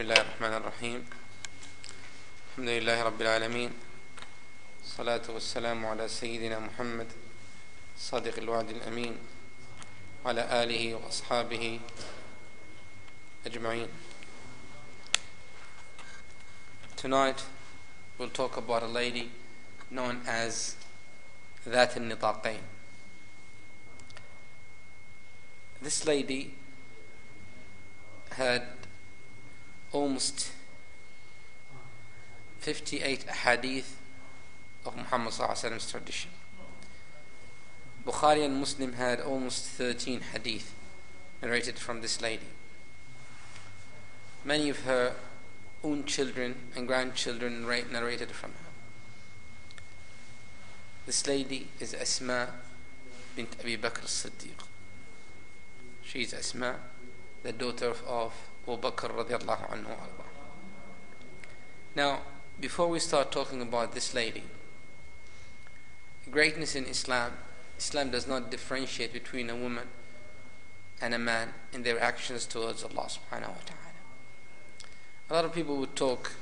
بسم الله الرحمن الرحيم الحمد لله رب العالمين الصلاة والسلام على سيدنا محمد صادق الوعد الأمين وعلى آله وأصحابه أجمعين. Tonight we'll talk about a lady known as ذات النطاقين. This lady had almost 58 hadith of Muhammad ﷺ's tradition. Bukhari and Muslim had almost 13 hadith narrated from this lady. Many of her own children and grandchildren narrated from her. This lady is Asma bint Abi Bakr as-Siddiq. She is Asma, the daughter of Abu Bakr radiallahu anhu. Now, before we start talking about this lady, greatness in Islam does not differentiate between a woman and a man in their actions towards Allah subhanahu wa ta'ala. A lot of people would talk,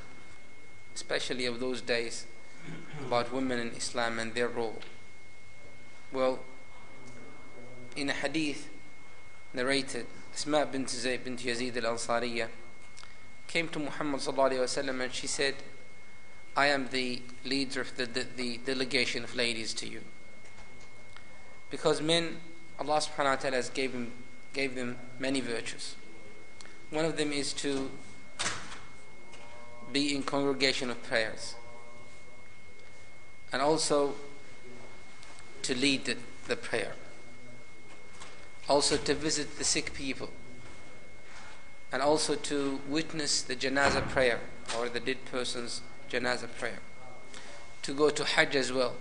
especially of those days, about women in Islam and their role. Well, in a hadith narrated, Asma bint Yazid al-Ansariya came to Muhammad sallallahu alayhi wa sallam and she said, I am the leader of the delegation of ladies to you. Because men, Allah subhanahu wa ta'ala gave them many virtues. One of them is to be in congregation of prayers, and also to lead the prayer, also to visit the sick people, and also to witness the janazah prayer, or the dead person's janazah prayer, to go to Hajj as well,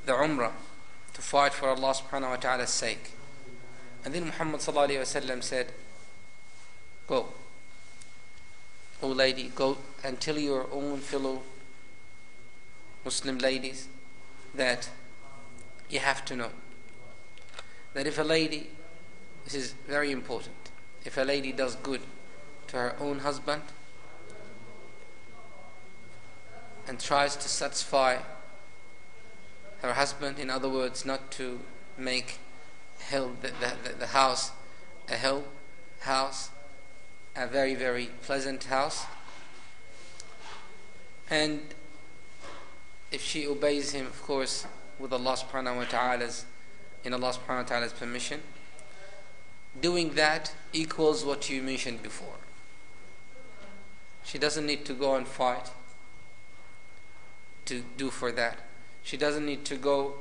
the Umrah, to fight for Allah subhanahu wa ta'ala's sake. And then Muhammad sallallahu alayhi wa sallam said, go, O lady, go and tell your own fellow Muslim ladies that you have to know that if a lady, this is very important, if a lady does good to her own husband and tries to satisfy her husband, in other words, not to make the house a hell house, a very, very pleasant house, and if she obeys him, of course, with Allah subhanahu wa ta'ala's, in Allah subhanahu wa ta'ala's permission, doing that equals what you mentioned before. She doesn't need to go and fight to do for that. She doesn't need to go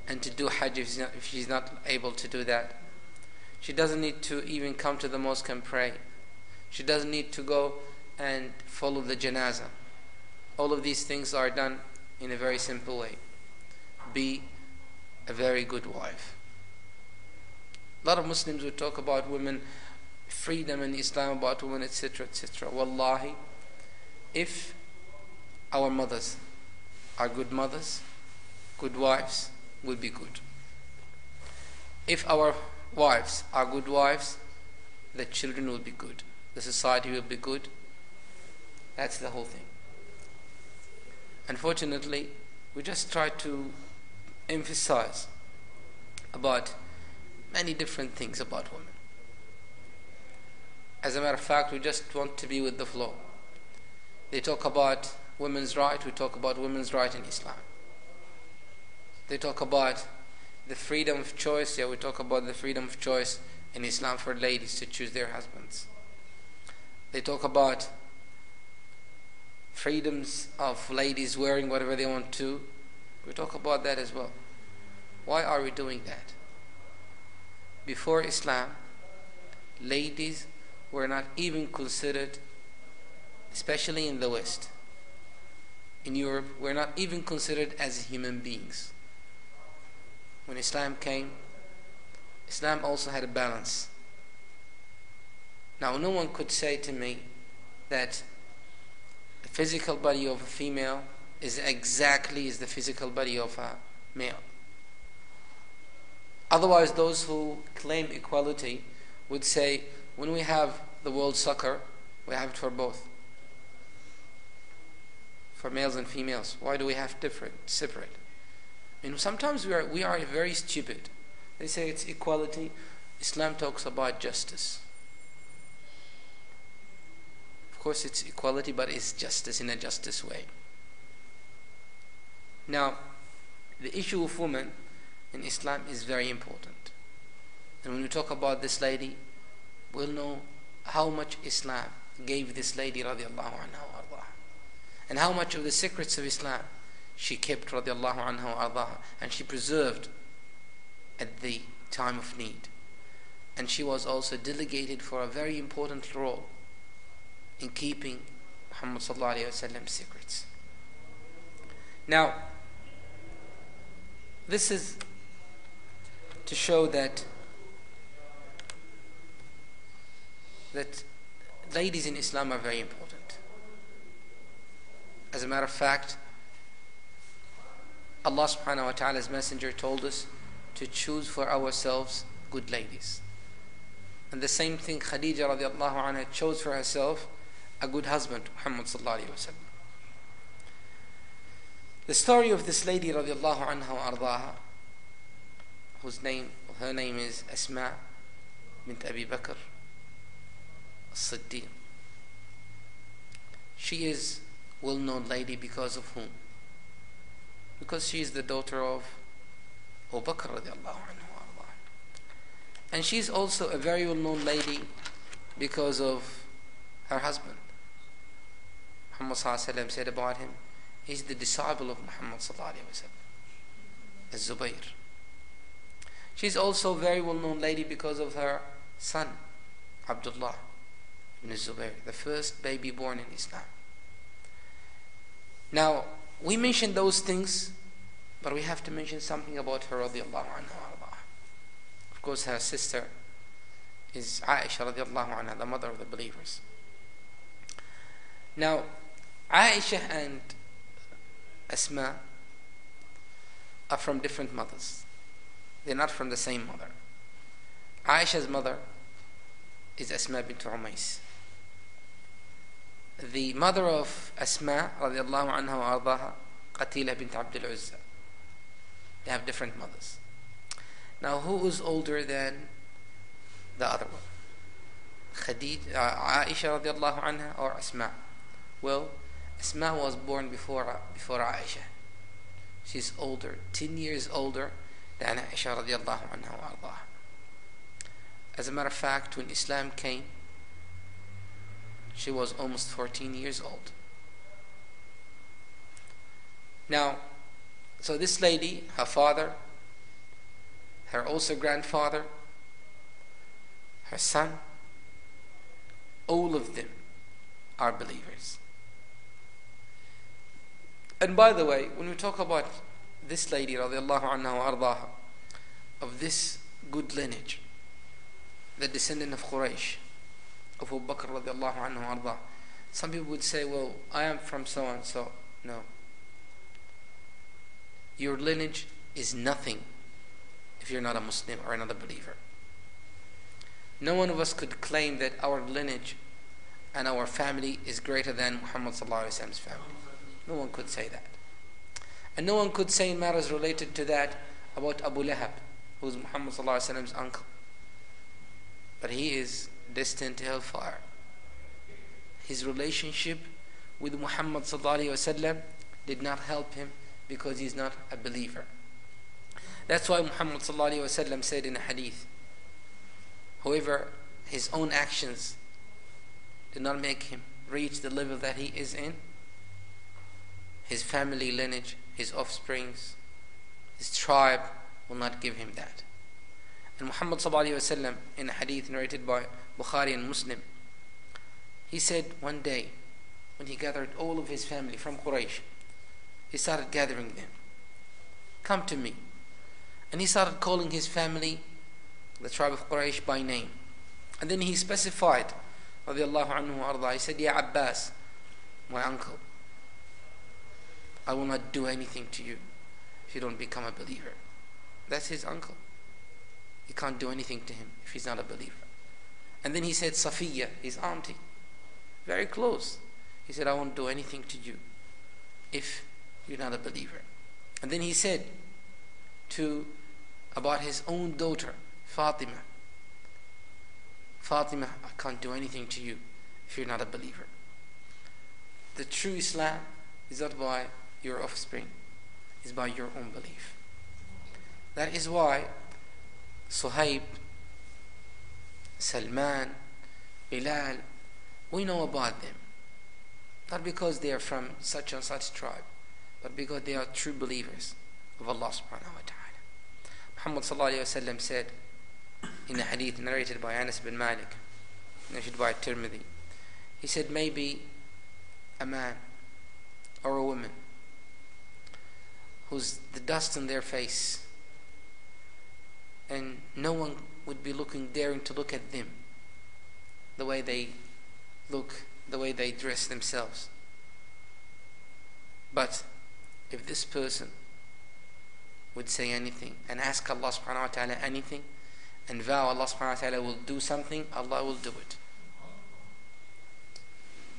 and to do Hajj if she's not able to do that. She doesn't need to even come to the mosque and pray. She doesn't need to go and follow the janazah. All of these things are done in a very simple way. Be a very good wife. A lot of Muslims would talk about women, freedom in Islam, about women, etc., etc. Wallahi, if our mothers are good mothers, good wives, will be good. If our wives are good wives, the children will be good, the society will be good. That's the whole thing. Unfortunately, we just try to emphasize about many different things about women. As a matter of fact, we just want to be with the flow. They talk about women's right, we talk about women's right in Islam. They talk about the freedom of choice, we talk about the freedom of choice in Islam for ladies to choose their husbands. They talk about freedoms of ladies wearing whatever they want to. We talk about that as well. Why are we doing that? Before Islam, ladies were not even considered, especially in the West, in Europe, were not even considered as human beings. When Islam came, Islam also had a balance. Now, no one could say to me that the physical body of a female is exactly as the physical body of a male. Otherwise, those who claim equality would say, when we have the World Soccer, We have it for both. For males and females. Why do we have separate? Sometimes we are very stupid. They say it's equality. Islam talks about justice. Of course it's equality, but it's justice in a justice way. Now, the issue of women in Islam is very important. And when we talk about this lady, we'll know how much Islam gave this lady radiallahu anha wa ardaha, and how much of the secrets of Islam she kept radiallahu anha wa ardaha, and she preserved at the time of need. And she was also delegated for a very important role in keeping Muhammad sallallahu alayhi wa sallam's secrets. Now, this is to show that ladies in Islam are very important. As a matter of fact, Allah subhanahu wa ta'ala's messenger told us to choose for ourselves good ladies. And the same thing Khadija radiallahu anha chose for herself a good husband, Muhammad sallallahu alayhi wa sallam. The story of this lady radiallahu anha wa ardaha, her name is Asma bint Abi Bakr as-Siddiq. She is well-known lady because of whom? Because she is the daughter of Abu Bakr radiallahu anhu wa ardaha. And she is also a very well-known lady because of her husband. Muhammad sallallahu alayhi wa sallam said about him, he's the disciple of Muhammad sallallahu alayhi wa sallam, Az-Zubayr. She's also a very well-known lady because of her son, Abdullah ibn Zubayr, the first baby born in Islam. Now, we mentioned those things, but we have to mention something about her radiallahu anha. Of course, her sister is Aisha radiallahu anha, the mother of the believers. Now, Aisha and Asma are from different mothers. They're not from the same mother. Aisha's mother is Asma bint Umais. The mother of Asma radiallahu anha wa ardaha, Qatila bint Abdul Uzza. They have different mothers. Now, who is older than the other one? Aisha radiallahu anha or Asma? Well, Asma was born before Aisha. She's older, 10 years older than Aisha radiallahu anha wa ardaha. As a matter of fact, when Islam came, she was almost 14 years old. Now, so this lady, her father, her also grandfather, her son, all of them are believers. And by the way, when we talk about this lady radiallahu anha wa ardaha, of this good lineage, the descendant of Quraysh, of Abu Bakr radiallahu anhu wa ardaha, some people would say, well, I am from so and so. No. Your lineage is nothing if you're not a Muslim or not a believer. No one of us could claim that our lineage and our family is greater than Muhammad sallallahu alaihi wasallam's family. No one could say that. And no one could say in matters related to that about Abu Lahab, who is Muhammad sallallahu alaihi wasallam's uncle. But he is destined to hellfire. His relationship with Muhammad sallallahu alaihi wasallam did not help him because he's not a believer. That's why Muhammad sallallahu alaihi wasallam said in a hadith, whoever his own actions did not make him reach the level that he is in, his family lineage, his offsprings, his tribe will not give him that. And Muhammad sallallahu alaihi wasallam, in a hadith narrated by Bukhari and Muslim, he said one day when he gathered all of his family from Quraysh, he started gathering them. Come to me. And he started calling his family, the tribe of Quraysh, by name. And then he specified, radiallahu anhu wa arda, he said, Ya Abbas, my uncle, I will not do anything to you if you don't become a believer. That's his uncle. You can't do anything to him if he's not a believer. And then he said Safiya, his auntie. very close. He said, I won't do anything to you if you're not a believer. And then he said about his own daughter, Fatima, I can't do anything to you if you're not a believer. The true Islam is not by your offspring, it's by your own belief. That is why Suhaib, Salman, Bilal, we know about them. Not because they are from such and such tribe, but because they are true believers of Allah subhanahu wa ta'ala. Muhammad sallallahu alayhi wa sallam said in a hadith narrated by Anas bin Malik, narrated by Tirmidhi, he said, maybe a man or a woman who's the dust on their face and no one would be daring to look at them, the way they look, the way they dress themselves. But if this person would say anything and ask Allah subhanahu wa ta'ala anything and vow Allah subhanahu wa ta'ala will do something, Allah will do it.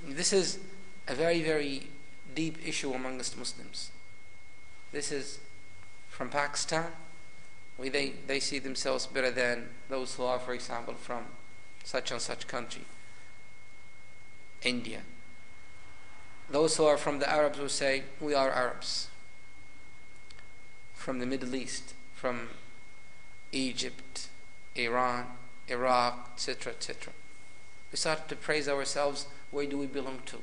This is a very, very deep issue amongst Muslims. This is from Pakistan, where they see themselves better than those who are, for example, from such and such country. India. Those who are from the Arabs will say, we are Arabs. From the Middle East, from Egypt, Iran, Iraq, etc., etc. We start to praise ourselves, where do we belong to?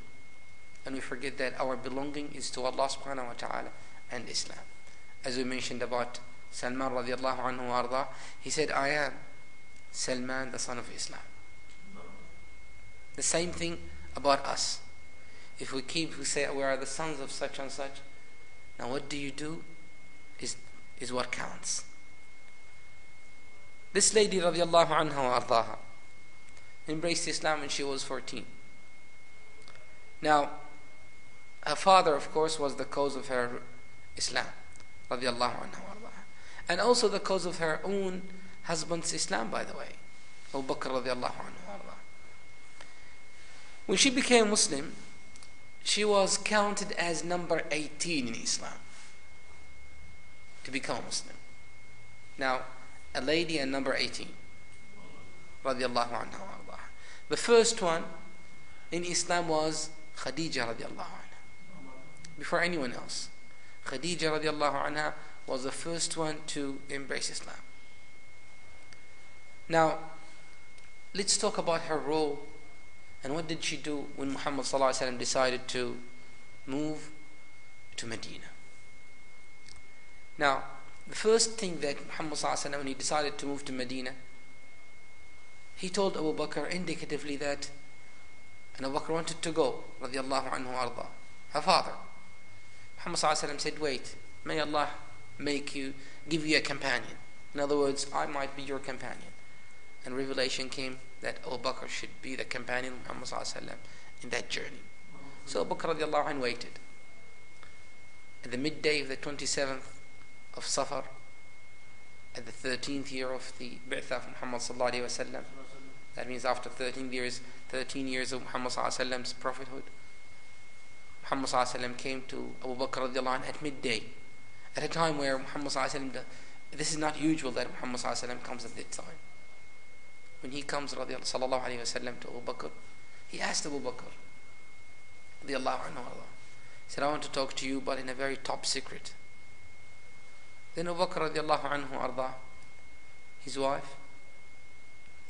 And we forget that our belonging is to Allah subhanahu wa ta'ala and Islam. As we mentioned about Salman radiallahu anhu arda, he said, I am Salman, the son of Islam. The same thing about us. If we say we are the sons of such and such, now what do you do is what counts. This lady radiallahu anha ardaha embraced Islam when she was 14. Now, her father, of course, was the cause of her Islam, radiallahu anha ardaha, and also the cause of her own husband's Islam, by the way, Abu Bakr radiallahu anhu ardaha. When she became Muslim, she was counted as number 18 in Islam to become a Muslim. Now, a lady and number 18, radiallahu anha ardaha. The first one in Islam was Khadija radiallahu anha, before anyone else. Khadija radiallahu anha was the first one to embrace Islam. Now, let's talk about her role and what did she do when Muhammad sallallahu alaihi wasallam decided to move to Medina. Now, the first thing that Muhammad sallallahu alaihi wasallam, when he decided to move to Medina, he told Abu Bakr indicatively that, and Abu Bakr wanted to go, radiallahu anhu arda, her father. Muhammad sallallahu alaihi wasallam said, wait, may Allah give you a companion. In other words, I might be your companion. And revelation came that Abu Bakr should be the companion of Muhammad sallallahu alaihi wasallam in that journey. So Abu Bakr radiallahu anhu waited. At the midday of the 27th of Safar, at the 13th year of the Bi'thah of Muhammad sallallahu alaihi wasallam, that means after 13 years of Muhammad sallallahu alaihi wasallam's prophethood, Muhammad sallallahu alaihi wasallam came to Abu Bakr radiallahu anhu at midday, at a time where Muhammad sallallahu alaihi wasallam, this is not usual that Muhammad sallallahu alaihi wasallam comes at that time. When he comes sallallahu alaihi wasallam to Abu Bakr, he asked Abu Bakr radiallahu anhu, he said, I want to talk to you, but in a very top secret. Then Abu Bakr radiallahu anhu arda, his wife,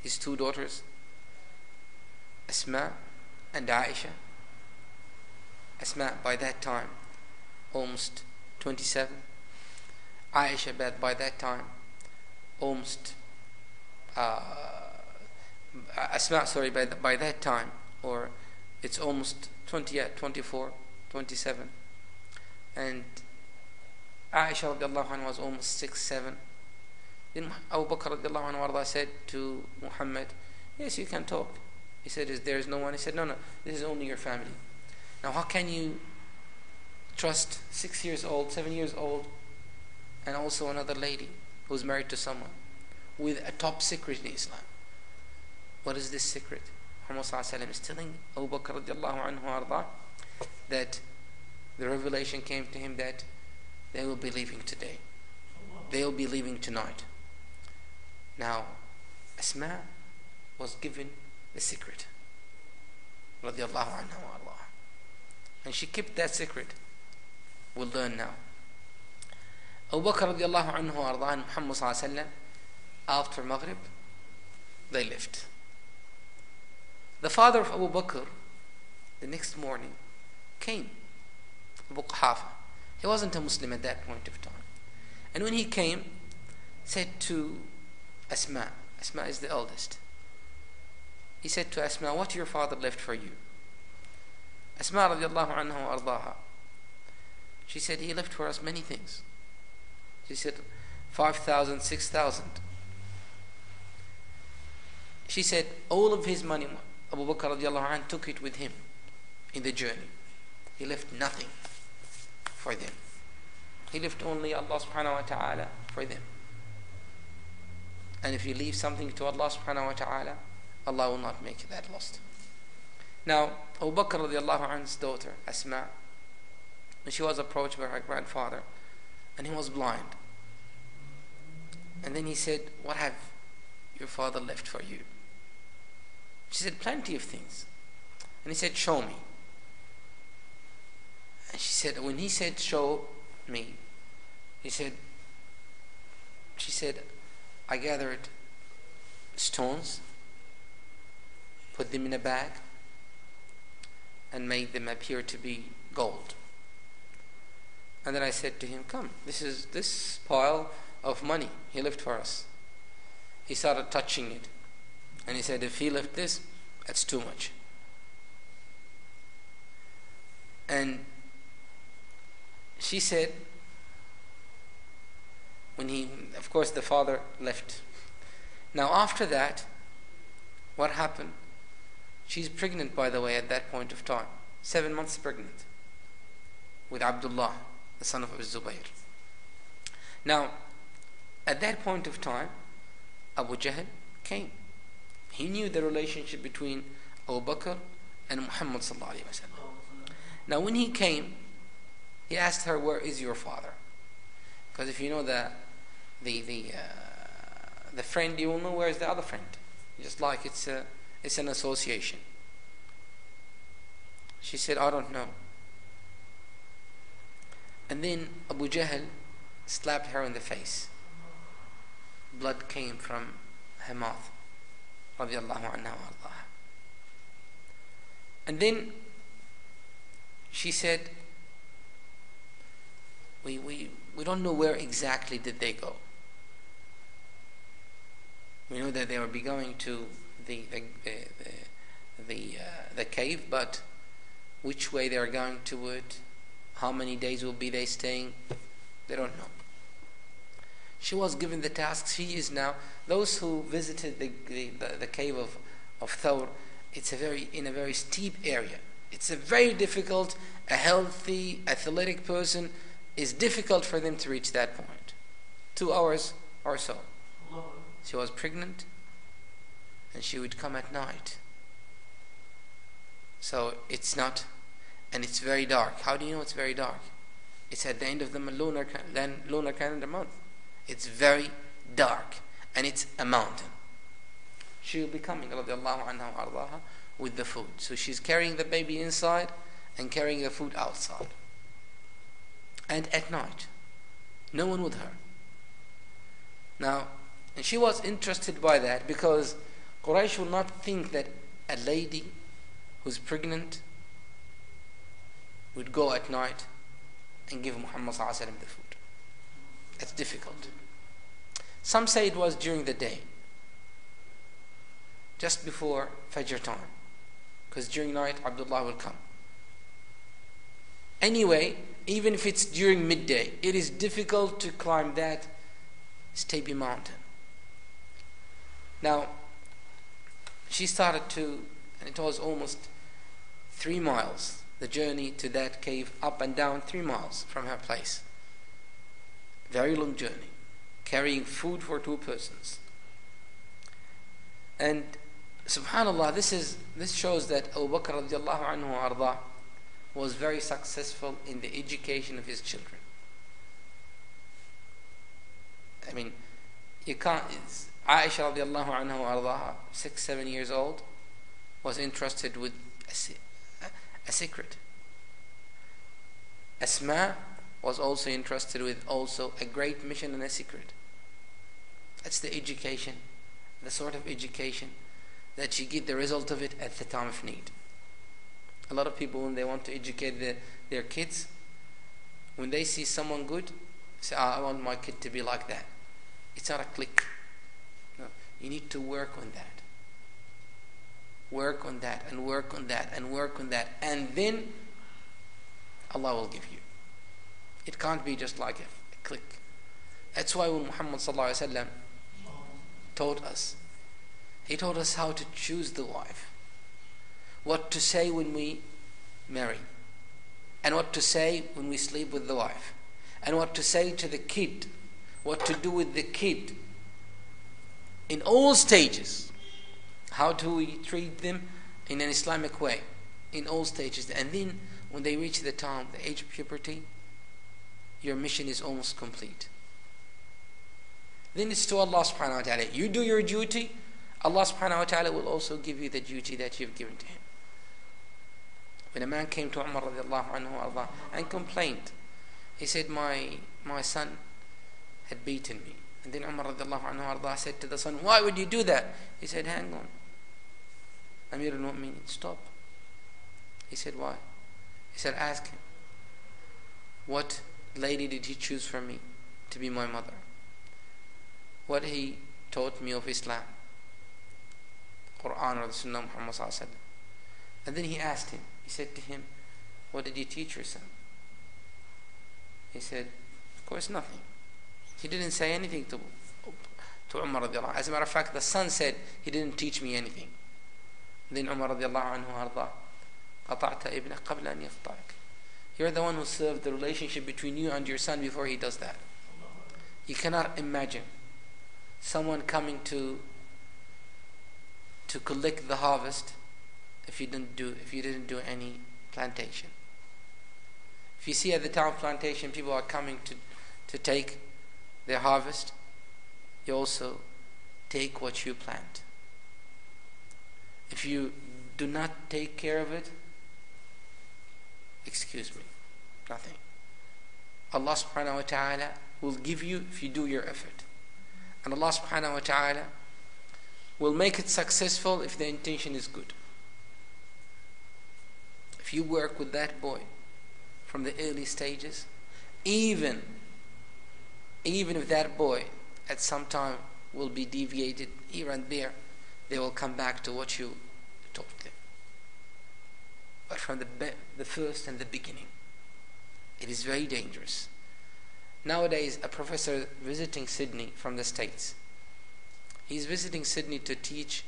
his two daughters, Asma and Aisha. Asma by that time almost 27. Aisha by that time almost Asma, sorry, by that time, or it's almost 24, 27, and Aisha radiallahu anha was almost 6, 7. Then Abu Bakr radiallahu anhu said to Muhammad, yes, you can talk. He said, there is no one? He said, no, this is only your family. Now how can you trust 6 years old, 7 years old, and also another lady who's married to someone with a top secret in Islam? What is this secret? Muhammad sallallahu alaihi wasallam is telling Abu Bakr radiallahu anhu arda that the revelation came to him that they will be leaving today. They will be leaving tonight. Now, Asma was given the secret. Radiallahu anhu arda. And she kept that secret. We'll learn now. Abu Bakr radiallahu anhu arda and Muhammad sallallahu alaihi wasallam, after Maghrib, they left. The father of Abu Bakr, the next morning, came. Abu Quhafa. He wasn't a Muslim at that point of time. And when he came, said to Asma, Asma is the eldest. He said to Asma, what your father left for you? Asma radiallahu anha ardaha. She said, he left for us many things. She said, 5,000, 6,000. She said, all of his money, Abu Bakr radiallahu anhu took it with him in the journey. He left nothing for them. He left only Allah subhanahu wa ta'ala for them. And if you leave something to Allah subhanahu wa ta'ala, Allah will not make that lost. Now, Abu Bakr radiallahu anhu's daughter, Asma, when she was approached by her grandfather, and he was blind. And then he said, what have your father left for you? She said, plenty of things. And he said, show me. And she said, when he said, show me, she said, I gathered stones, put them in a bag, and made them appear to be gold. And then I said to him, come, this is this pile of money he left for us. He started touching it. And he said, if he left this, that's too much. And she said, of course the father left. Now after that, what happened? She's pregnant, by the way, at that point of time. 7 months pregnant. With Abdullah, the son of Abu Zubayr. Now, at that point of time, Abu Jahl came. He knew the relationship between Abu Bakr and Muhammad sallallahu alaihi wasallam. Now when he came, he asked her, where is your father? Because if you know the friend, you will know where is the other friend. Just like it's an association. She said, I don't know. And then Abu Jahl slapped her in the face. Blood came from her mouth. Radiallahu anha wa ardaha. And then she said, we don't know where exactly did they go. We know that they will be going to the cave, but which way they are going to it, how many days will be they staying, they don't know. She was given the task. She is now, those who visited the cave of Thawr, it's in a very steep area. It's a very difficult, a healthy, athletic person, is difficult for them to reach that point. 2 hours or so. She was pregnant, and she would come at night. So it's not, and it's very dark. How do you know it's very dark? It's at the end of the lunar calendar month. It's very dark, and it's a mountain. She will be coming, radiallahu anha wa ardaha, with the food. So she's carrying the baby inside and carrying the food outside. And at night, no one with her. Now, and she was interested by that because Quraysh will not think that a lady who's pregnant would go at night and give Muhammad sallallahu alaihi wasallam the food. That's difficult. Some say it was during the day, just before Fajr time, because during night Abdullah will come. Anyway, even if it's during midday, it is difficult to climb that steepy mountain. Now, she started to, and it was almost 3 miles, the journey to that cave, up and down 3 miles from her place. Very long journey, carrying food for 2 persons. And Subhanallah, this shows that Abu Bakr radiallahu anhu arda was very successful in the education of his children. I mean, you can't. Aisha radiallahu anha arda, 6-7 years old, was entrusted with a secret. Asma was also entrusted with also a great mission and a secret. That's the education, the sort of education that you get the result of it at the time of need. A lot of people, when they want to educate their kids, when they see someone good, say, I want my kid to be like that. It's not a click. No, you need to work on that. Work on that and work on that and work on that, and then Allah will give you. It can't be just like a click. That's why when Muhammad sallallahu alaihi wasallam taught us, he taught us how to choose the wife, what to say when we marry, and what to say when we sleep with the wife, and what to say to the kid, what to do with the kid in all stages. How do we treat them in an Islamic way in all stages? And then when they reach the age of puberty, your mission is almost complete. Then it's to Allah subhanahu wa ta'ala. You do your duty, Allah subhanahu wa ta'ala will also give you the duty that you've given to him. When a man came to Umar radiallahu anhu and complained, he said, my son had beaten me. And then Umar radiallahu anhu said to the son, why would you do that? He said, hang on, Amir al-Mu'minin, stop. He said, why? He said, ask him, what lady did he choose for me to be my mother? What he taught me of Islam, Quran or the Sunnah Muhammad sallallahu alaihi wasallam. And then he asked him, he said to him, what did you teach your son? He said, of course nothing. He didn't say anything to Umar radiallahu anhu. As a matter of fact, the son said, he didn't teach me anything. Then Umar radiallahu anhu arda, قطعت ابنك قبل أن يقطعك. You're the one who served the relationship between you and your son before he does that. You cannot imagine someone coming to collect the harvest if you didn't do any plantation. If you see at the time of plantation people are coming to take their harvest, you also take what you plant. If you do not take care of it, excuse me, nothing. Allah subhanahu wa ta'ala will give you if you do your effort. And Allah subhanahu wa ta'ala will make it successful if the intention is good. If you work with that boy from the early stages, even if that boy at some time will be deviated here and there, they will come back to what you taught them. But from the first and the beginning, it is very dangerous. Nowadays, a professor visiting Sydney from the States, he's visiting Sydney to teach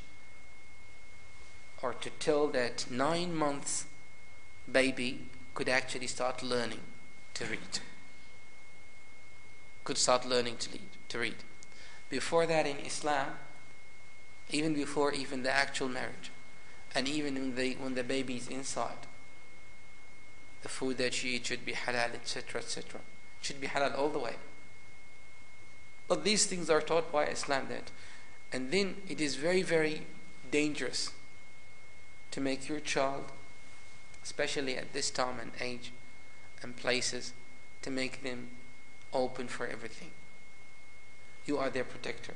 or to tell that 9 months baby could actually start learning to read. Could start learning to read. Before that in Islam, even before even the actual marriage, and even when the baby is inside, the food that you eat should be halal, etc., etc. Should be halal all the way. But these things are taught by Islam and then it is very, very dangerous to make your child, especially at this time and age and places, to make them open for everything. You are their protector,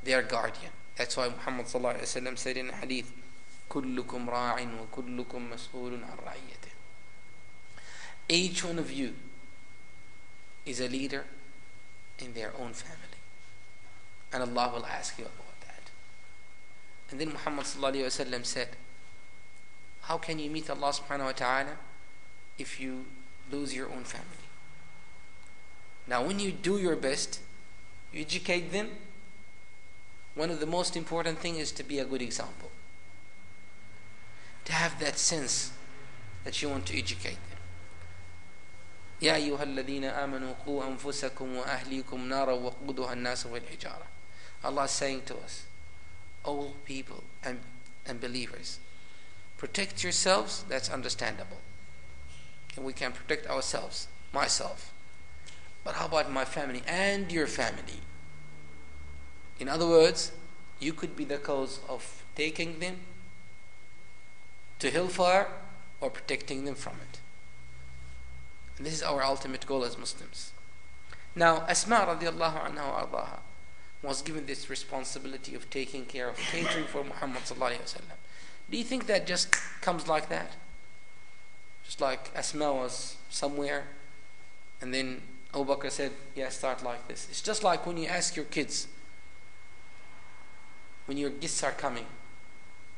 their guardian. That's why Muhammad sallallahu alaihi wasallam said in a hadith, كلكم راع وكلكم مسؤول عن رعيته. Each one of you is a leader in their own family, and Allah will ask you about that. And then Muhammad sallallahu alaihi wasallam said, how can you meet Allah subhanahu wa ta'ala if you lose your own family? Now when you do your best, you educate them, one of the most important things is to be a good example, to have that sense that you want to educate them. يا أيها الذين آمنوا قوا أنفسكم وأهليكم نارا وقودها الناس والحجارة. Allah is saying to us, all people and believers. Protect yourselves, that's understandable. And we can protect ourselves, myself. But how about my family and your family? In other words, you could be the cause of taking them to hellfire or protecting them from it. And this is our ultimate goal as Muslims. Now, Asma radiallahu anha wa ardaha was given this responsibility of taking care of catering for Muhammad sallallahu alaihi wasallam. Do you think that just comes like that? Just like Asma was somewhere and then Abu Bakr said, yeah, start like this. It's just like when you ask your kids, when your guests are coming,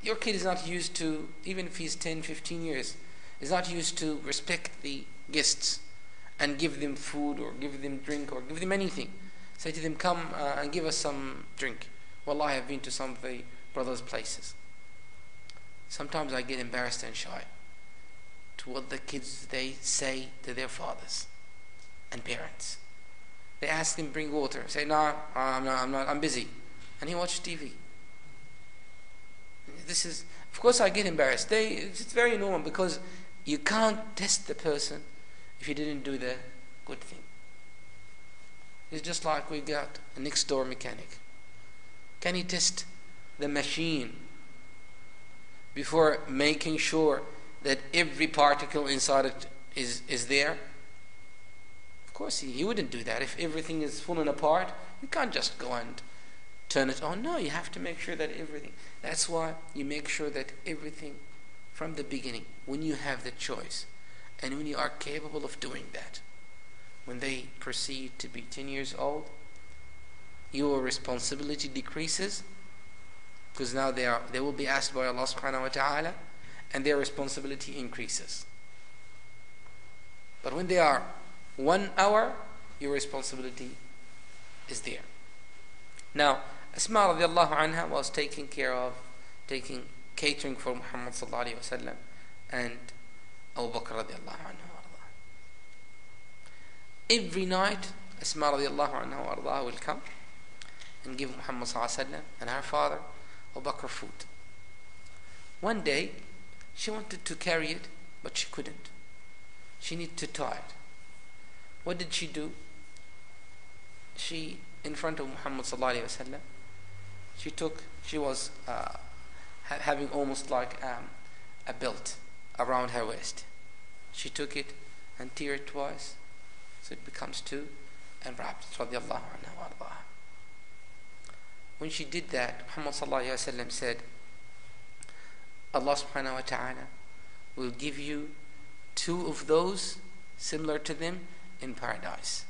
your kid is not used to, even if he's 10, 15 years, is not used to respect the guests and give them food or give them drink or give them anything. Say to them, come and give us some drink. Wallah, I have been to some of the brothers' places. Sometimes I get embarrassed and shy to what the kids, they say to their fathers and parents. They ask them, bring water. Say, no, I'm busy. And he watches TV. This is, of course I get embarrassed. It's very normal because you can't test the person if he didn't do the good thing. It's just like we got a next door mechanic. Can he test the machine before making sure that every particle inside it is there? Of course he wouldn't do that. If everything is falling apart, you can't just go and turn it on. No, you have to make sure that everything. That's why you make sure that everything from the beginning, when you have the choice and when you are capable of doing that, when they proceed to be 10 years old, your responsibility decreases because now they will be asked by Allah subhanahu wa ta'ala and their responsibility increases. But when they are 1 hour, your responsibility is there. Now, Asma radiallahu anha was taking catering for Muhammad sallallahu alayhi wa sallam and Abu Bakr radiallahu anhu. Every night, Asma radiallahu anha wa ardaha will come and give Muhammad sallallahu alayhi wa sallam and her father Abu Bakr food. One day, she wanted to carry it, but she couldn't. She needed to tie it. What did she do? She, in front of Muhammad sallallahu alayhi wa sallam, she was having almost like a belt around her waist. She took it and teared it twice, so it becomes 2, and wrapped it, radiallahu anha wa ardaha. When she did that, Muhammad sallallahu alayhi wa sallam said, Allah subhanahu wa ta'ala will give you 2 of those similar to them in paradise.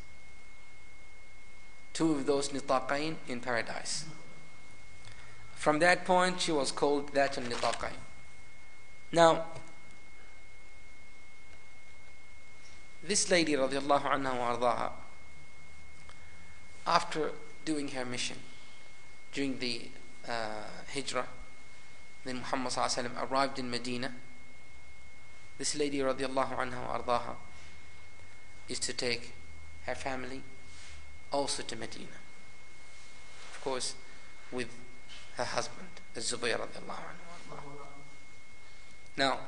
2 of those nitaqain in paradise. From that point, she was called that al-nitaqain. Now, this lady radiallahu anha wa ardaha, after doing her mission during the hijrah, then Muhammad sallallahu alaihi wasallam arrived in Medina. This lady radiallahu anha wa ardaha is to take her family also to Medina, of course with her husband Az-Zubayr radiallahu anhu. Now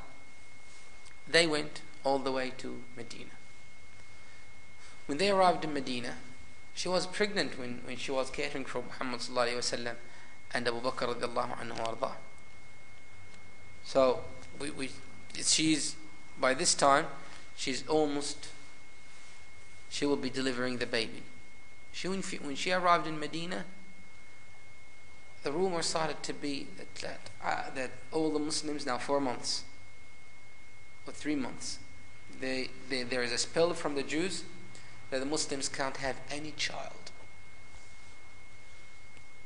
they went all the way to Medina. When they arrived in Medina, she was pregnant when she was catering for Muhammad sallallahu alaihi wasallam and Abu Bakr radiallahu anhu wa ardaha. So she's, by this time she will be delivering the baby. When she arrived in Medina, the rumor started to be that all the Muslims now 4 months or 3 months, there is a spell from the Jews that the Muslims can't have any child.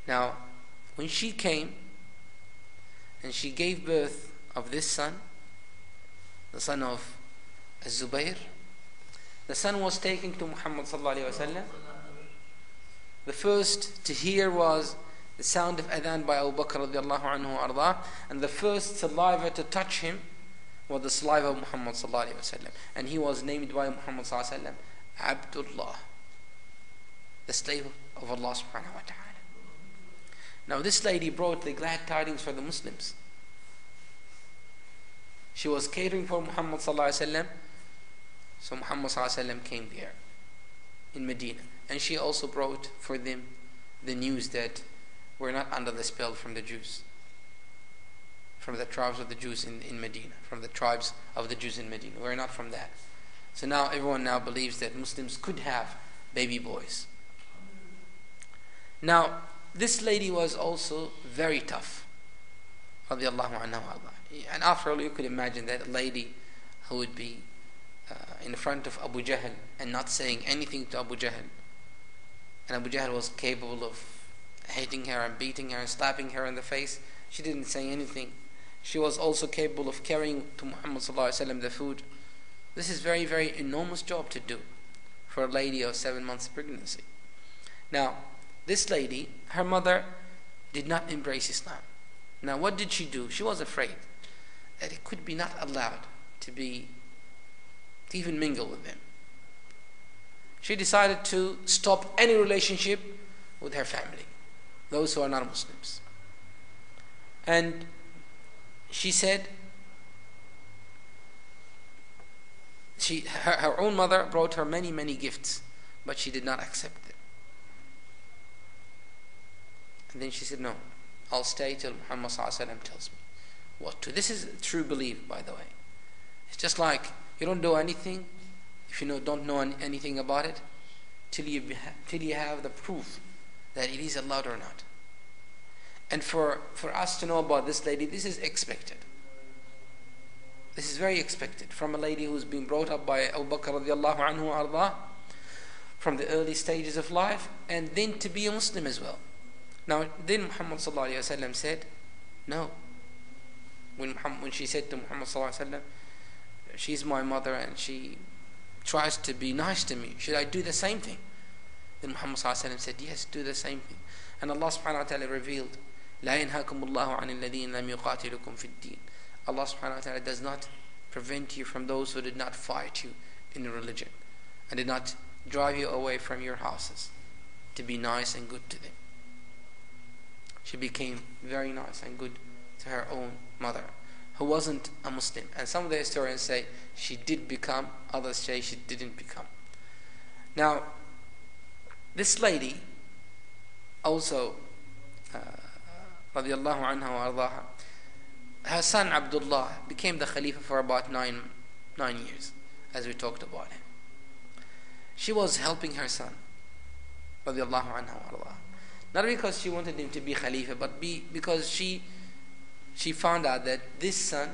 Now, when she came and she gave birth of this son, the son of Az-Zubayr, the son was taken to Muhammad sallallahu alaihi wasallam. The first to hear was the sound of adhan by Abu Bakr radiallahu anhu arda, and the first saliva to touch him was the saliva of Muhammad sallallahu alaihi wasallam, and he was named by Muhammad sallallahu alaihi wasallam Abdullah, the slave of Allah subhanahu wa ta'ala. Now this lady brought the glad tidings for the Muslims. She was catering for Muhammad sallallahu alaihi wasallam, so Muhammad sallallahu alaihi wasallam came there in Medina, and she also brought for them the news that we're not under the spell from the Jews, from the tribes of the Jews in Medina, from the tribes of the Jews in Medina. We're not from that. So now everyone now believes that Muslims could have baby boys. Now this lady was also very tough, radiallahu anha. And after all, you could imagine that a lady who would be in front of Abu Jahl and not saying anything to Abu Jahl, and Abu Jahl was capable of hitting her and beating her and slapping her in the face. She didn't say anything. She was also capable of carrying to Muhammad sallallahu alaihi wasallam the food. This is very, very enormous job to do for a lady of 7 months pregnancy. Now this lady, her mother did not embrace Islam. Now what did she do? She was afraid that it could be not allowed to even mingle with them. She decided to stop any relationship with her family, those who are not Muslims. And she said her own mother brought her many, many gifts, but she did not accept them. And then she said, no, I'll stay till Muhammad sallallahu alaihi wasallam tells me what to. This is true belief, by the way. It's just like you don't do anything if you don't know anything about it till you have the proof that it is allowed or not. And for us to know about this lady, this is expected. This is very expected from a lady who's been brought up by Abu Bakr radiallahu anhu arda from the early stages of life, and then to be a Muslim as well. Now then Muhammad sallallahu alaihi wasallam said, no. When she said to Muhammad sallallahu alaihi wasallam, she's my mother and she tries to be nice to me, should I do the same thing? Then Muhammad sallallahu alaihi wasallam said, yes, do the same thing. And Allah subhanahu wa ta'ala revealed, لا ينهاكم الله عن الذين لم يقاتلكم في الدين. Allah subhanahu wa ta'ala does not prevent you from those who did not fight you in religion and did not drive you away from your houses, to be nice and good to them. She became very nice and good to her own mother, who wasn't a Muslim. And some of the historians say she did become, others say she didn't become. Now this lady also radiallahu anha wa ardaha, her son Abdullah became the Khalifa for about 9 years, as we talked about him. She was helping her son radiallahu anha wa ardaha, not because she wanted him to be Khalifa, but because she found out that this son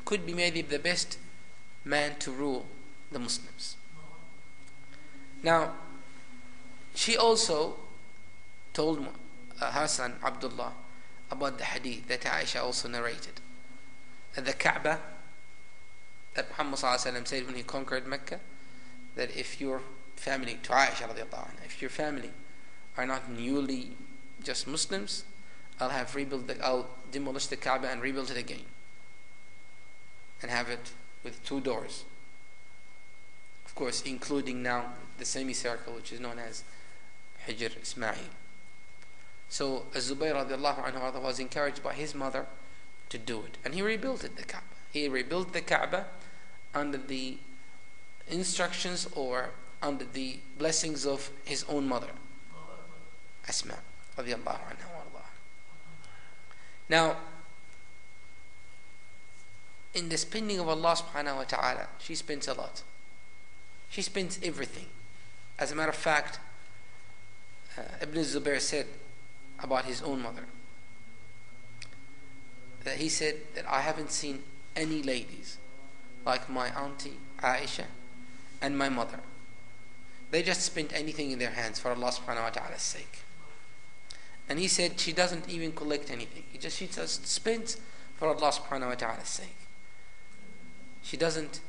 could be maybe the best man to rule the Muslims. Now she also told her son Abdullah about the hadith that Aisha also narrated, that the Kaaba, that Muhammad sallallahu alaihi wasallam said when he conquered Mecca, that if your family, to Aisha radiallahu anha, if your family are not newly just Muslims, I'll demolish the Kaaba and rebuild it again, and have it with 2 doors, of course including now the semicircle which is known as Hijr Ismail. So Az-Zubayr radiallahu anhu was encouraged by his mother to do it, and he rebuilt the Kaaba. He rebuilt the Kaaba under the instructions or under the blessings of his own mother, Asma radiallahu anha. Now in the spending of Allah subhanahu wa ta'ala, she spends a lot. She spends everything. As a matter of fact, Ibn Zubayr said about his own mother, that he said that I haven't seen any ladies like my auntie Aisha and my mother. They just spend anything in their hands for Allah subhanahu wa ta'ala's sake. And he said she doesn't even collect anything. She just spends for Allah subhanahu wa ta'ala's sake. She doesn't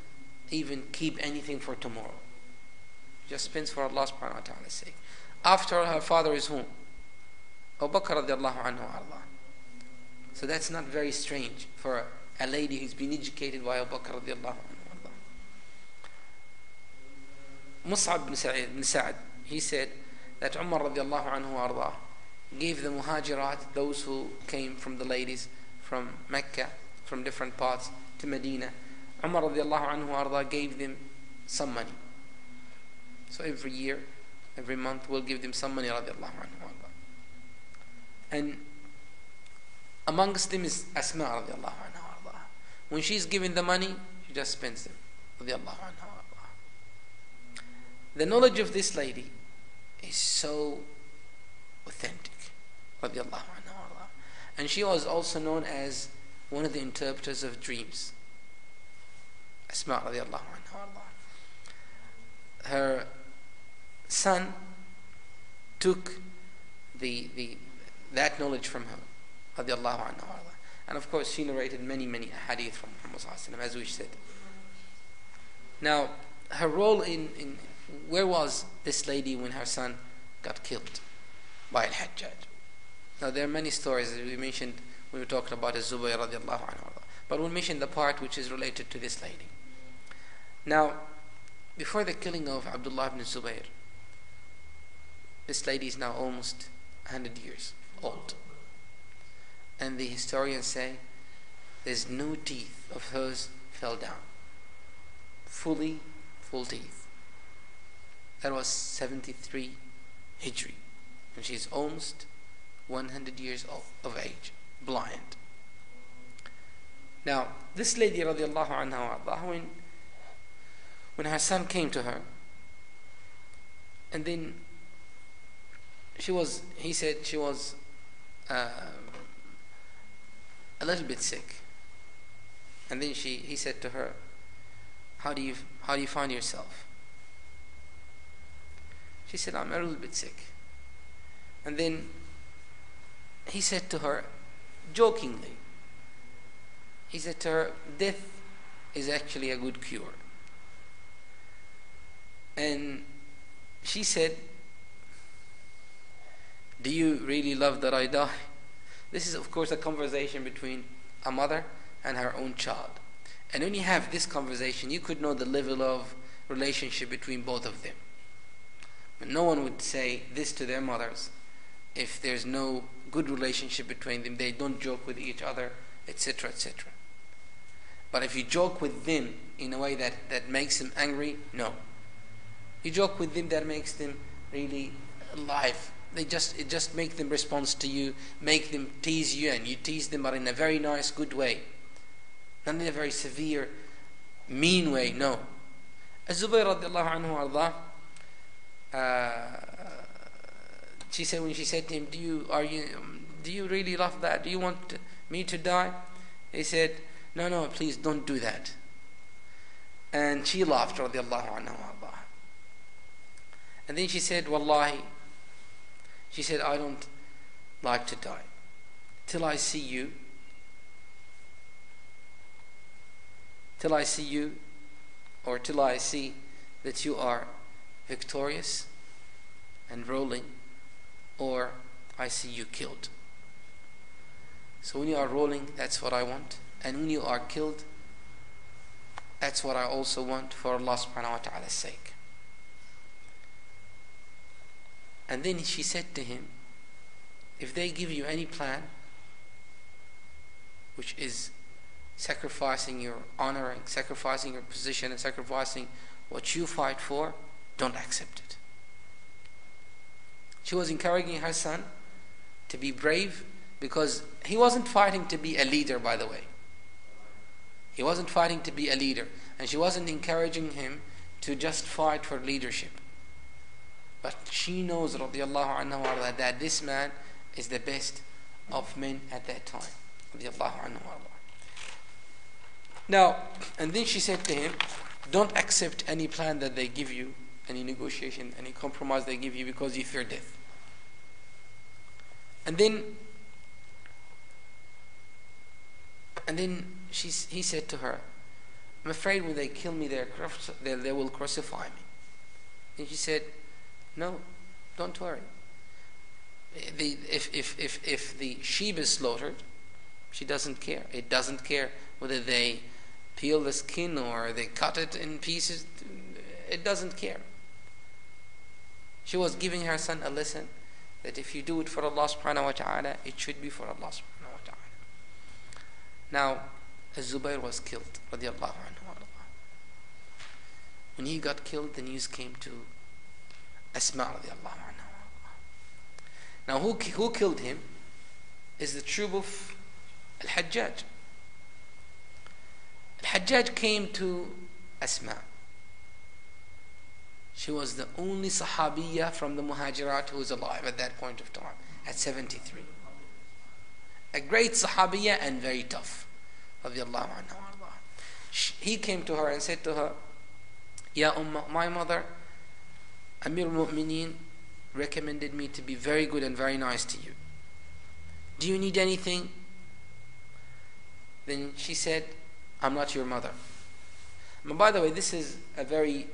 even keep anything for tomorrow. She just spends for Allah subhanahu wa ta'ala's sake. After all, her father is whom? Abu Bakr radiallahu anhu arda. So that's not very strange for a lady who's been educated by Abu Bakr radiallahu anhu arda. Mus'ab bin Sa'ad, he said that Umar radiallahu anhu arda, gave the muhajirat, those who came from the ladies from Mecca, from different parts to Medina, Umar radiallahu anhu arda gave them some money. So every year, every month, we'll give them some money radiallahu anhu arda. And amongst them is Asma radiallahu anhu arda. When she's given the money, she just spends them radiallahu anhu arda. The knowledge of this lady is so authentic radiallahu anhu arda. And she was also known as one of the interpreters of dreams. Asma radiallahu anha arda. Her son took that knowledge from her radiallahu anha arda. And of course she narrated many hadith from Muhammad as we said. Now her role in where was this lady when her son got killed by Al-Hajjaj? Now there are many stories that we mentioned when we were talking about Az-Zubayr radiallahu anhu, but we'll mention the part which is related to this lady. Now, before the killing of Abdullah ibn Zubayr, this lady is now almost 100 years old. And the historians say there's no teeth of hers fell down. Full teeth. That was 73 Hijri. And she's almost 100 years of age, blind. Now, this lady radiallahu anha, when her son came to her, and then he said she was a little bit sick, and then he said to her, how do you find yourself? She said, I'm a little bit sick. And then he said to her, jokingly, he said to her, death is actually a good cure. And she said, do you really love that I die? This is of course a conversation between a mother and her own child. And when you have this conversation, you could know the level of relationship between both of them. But no one would say this to their mothers if there's no good relationship between them. They don't joke with each other, etc., etc. But if you joke with them in a way that makes them angry, no. You joke with them that makes them really alive. It just makes them respond to you, make them tease you, and you tease them, but in a very nice, good way. Not in a very severe, mean way, no. Az-Zubayr radiallahu anhu arda, she said, when she said to him, do you really love that? Do you want me to die? He said, no, please don't do that. And she laughed radiallahu anhu arda. And then she said, wallahi, she said, I don't like to die till I see you, or till I see that you are victorious and rolling, or I see you killed. So when you are rolling, that's what I want, and when you are killed, that's what I also want, for Allah subhanahu wa ta'ala's sake. And then she said to him, if they give you any plan which is sacrificing your honor and sacrificing your position and sacrificing what you fight for, don't accept it. She was encouraging her son to be brave, because he wasn't fighting to be a leader, by the way. He wasn't fighting to be a leader, and she wasn't encouraging him to just fight for leadership. But she knows radiallahu anha that this man is the best of men at that time. Radiallahu anhu. Now, and then she said to him, don't accept any plan that they give you, any negotiation, any compromise they give you, because you fear death. And then he said to her, I'm afraid when they kill me, they will crucify me. And she said, no, don't worry. If the sheep is slaughtered, she doesn't care. It doesn't care whether they peel the skin or they cut it in pieces. It doesn't care. She was giving her son a lesson that if you do it for Allah subhanahu wa ta'ala, it should be for Allah subhanahu wa ta'ala. Now, Az-Zubayr was killed, radiallahu anhu. When he got killed, the news came to Asma radiallahu anha. Now who killed him is the troop of Al-Hajjaj. Al-Hajjaj came to Asma. She was the only Sahabiya from the Muhajirat who was alive at that point of time, at 73. A great Sahabiya and very tough, radiallahu anha. He came to her and said to her, Ya Ummah, my mother, Amir al-Mu'mineen, recommended me to be very good and very nice to you. Do you need anything? Then she said, I'm not your mother. And by the way, this is a very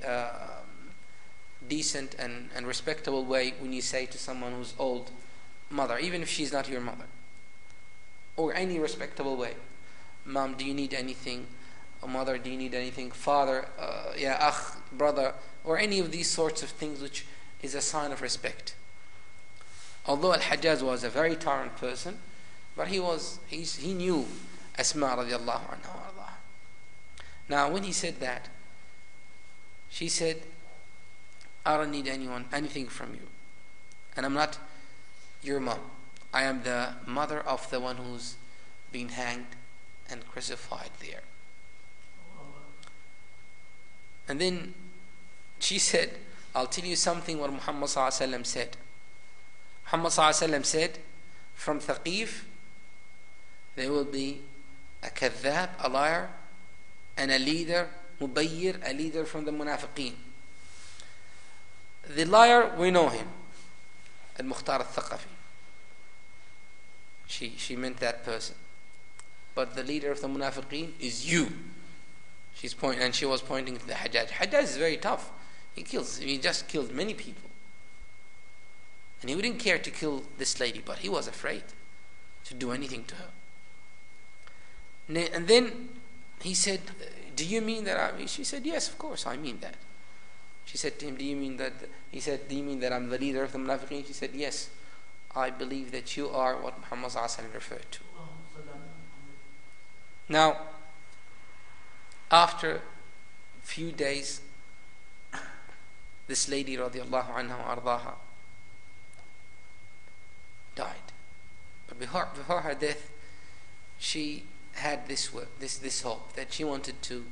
decent and respectable way when you say to someone who's old, mother, even if she's not your mother. Or any respectable way. Mom, do you need anything? Mother, do you need anything? Father, akh, brother, or any of these sorts of things, which is a sign of respect. Although Al-Hajjaj was a very tolerant person, but he knew Asma radiallahu anha. Now when he said that, she said, I don't need anything from you, and I'm not your mom. I am the mother of the one who's been hanged and crucified there. And then she said, I'll tell you something what Muhammad sallallahu alaihi wasallam said. Muhammad sallallahu alaihi wasallam said, from Thaqif there will be a kadhab, a liar, and a leader, Mubayyir, a leader from the Munafiqeen. The liar, we know him, Al-Mukhtar al-Thaqafi. She meant that person. But the leader of the Munafiqeen is you. And she was pointing to the Hajjaj. Hajjaj is very tough. He just killed many people. And he wouldn't care to kill this lady, but he was afraid to do anything to her. And then he said, do you mean that she said, yes, of course, I mean that. She said to him, do you mean that? He said, do you mean that I'm the leader of the Munafiqeen? She said, yes, I believe that you are what Muhammad sallallahu alaihi wasallam referred to. Now, after a few days, this lady radiallahu anha wa ardaha died. But before her death, she had this hope that she wanted to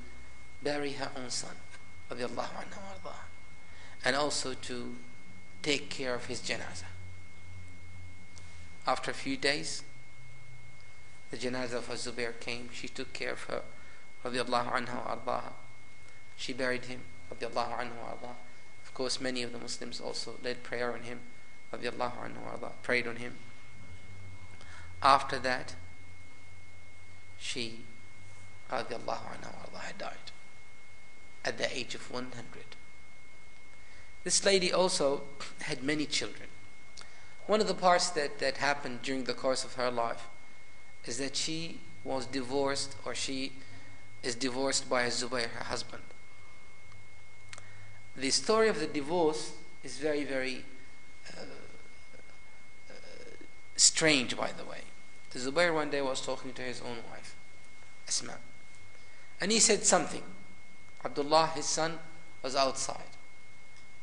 bury her own son radiallahu anha wa ardaha, and also to take care of his janazah. After a few days, the janazah of Az-Zubayr came. She took care of her radiallahu anha wa ardaha. She buried him radiallahu anhu wa ardaha. Of course, many of the Muslims also led prayer on him radiallahu anhu wa ardaha, prayed on him. After that, she radiallahu anha wa ardaha died at the age of 100. This lady also had many children. One of the parts that happened during the course of her life is that she was divorced, or she is divorced by Az-Zubayr, her husband. The story of the divorce is very, very strange, by the way. The Zubayr one day was talking to his own wife, Asma, and he said something. Abdullah, his son, was outside,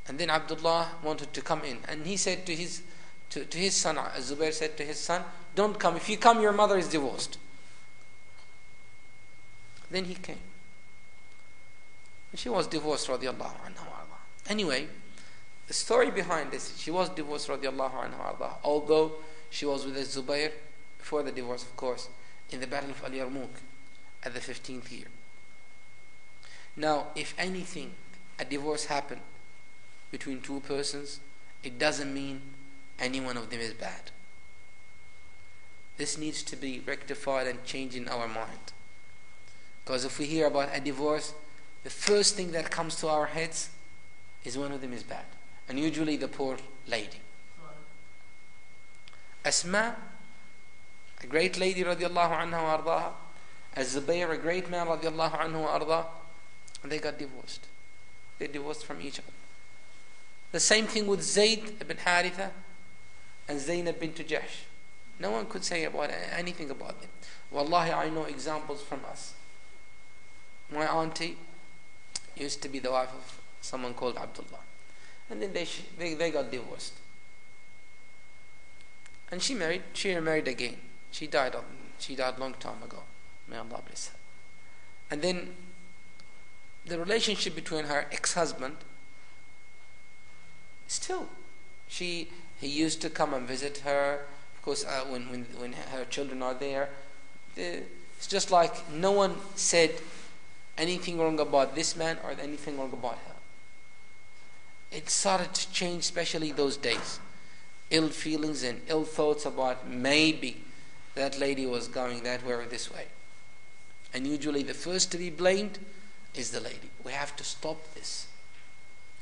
and then Abdullah wanted to come in, and he said to his son, Zubayr said to his son, don't come. If you come, your mother is divorced. Then he came. And she was divorced, radiallahu anha. Anyway, the story behind this, she was divorced, radiallahu anha, although she was with Zubayr before the divorce, of course, in the Battle of Al-Yarmouk at the 15th year. Now, if anything, a divorce happened between two persons, it doesn't mean any one of them is bad. This needs to be rectified and changed in our mind. Because if we hear about a divorce, the first thing that comes to our heads is one of them is bad. And usually the poor lady. Asma, a great lady radiallahu anha wa ardaha, Az-Zubayr, a great man radiallahu anhu wa ardaha, and they got divorced. They divorced from each other. The same thing with Zayd ibn Haritha and Zainab bint Jahsh. No one could say anything about them. Wallahi, I know examples from us. My auntie used to be the wife of someone called Abdullah, and then they got divorced, and she remarried again. She died long time ago. May Allah bless her. And then the relationship between her ex-husband, still, he used to come and visit her. Of course, when her children are there, it's just like no one said anything wrong about this man or anything wrong about her. It started to change, especially those days. Ill feelings and ill thoughts about maybe that lady was going that way or this way. And usually the first to be blamed is the lady. We have to stop this.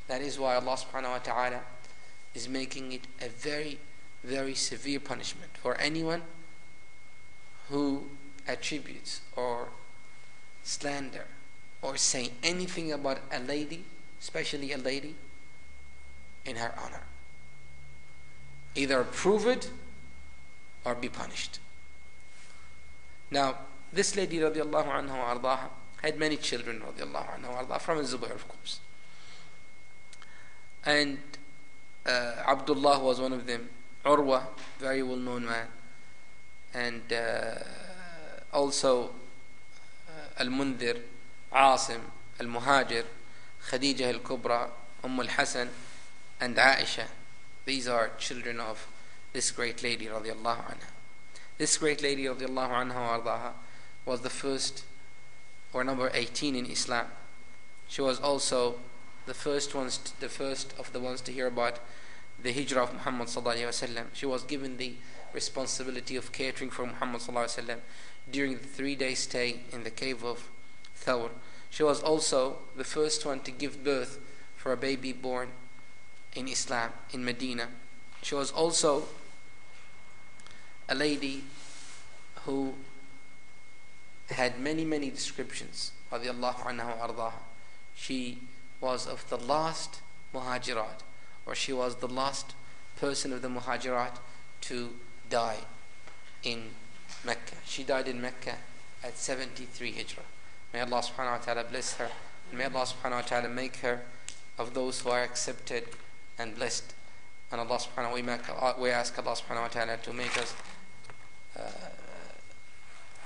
That is why Allah subhanahu wa ta'ala is making it a very, very severe punishment for anyone who attributes or slander or say anything about a lady, especially a lady, in her honor. Either prove it or be punished. Now, this lady radiallahu anha wa ardaha had many children radiallahu anha wa ardaha from Zubair, of course. And Abdullah was one of them. Urwa, very well known man. And also Al-Mundhir, Asim, Al-Muhajir, Khadija Al-Kubra, Al-Hasan, and Aisha. These are children of this great lady radiallahu anha. This great lady radiallahu anha wa ardaha was the first, or number 18 in Islam. She was also the first of the ones to hear about the hijrah of Muhammad sallallahu alaihi wasallam. She was given the responsibility of catering for Muhammad sallallahu alaihi wasallam during the 3-day stay in the cave of Thawr. She was also the first one to give birth for a baby born in Islam in Medina. She was also a lady who had many descriptions radiallahu anha wa ardaha. She was of the last muhajirat, or she was the last person of the muhajirat to die in Mecca. She died in Mecca at 73 hijrah. May Allah subhanahu wa ta'ala bless her, and may Allah subhanahu wa ta'ala make her of those who are accepted and blessed. And Allah subhanahu wa ta'ala, we ask Allah subhanahu wa ta'ala to make us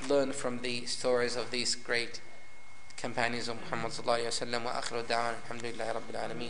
learn from the stories of these great companions of Muhammad sallallahu alaihi wasallam. Wa akhiru da'wana alhamdulillahi rabbil alameen.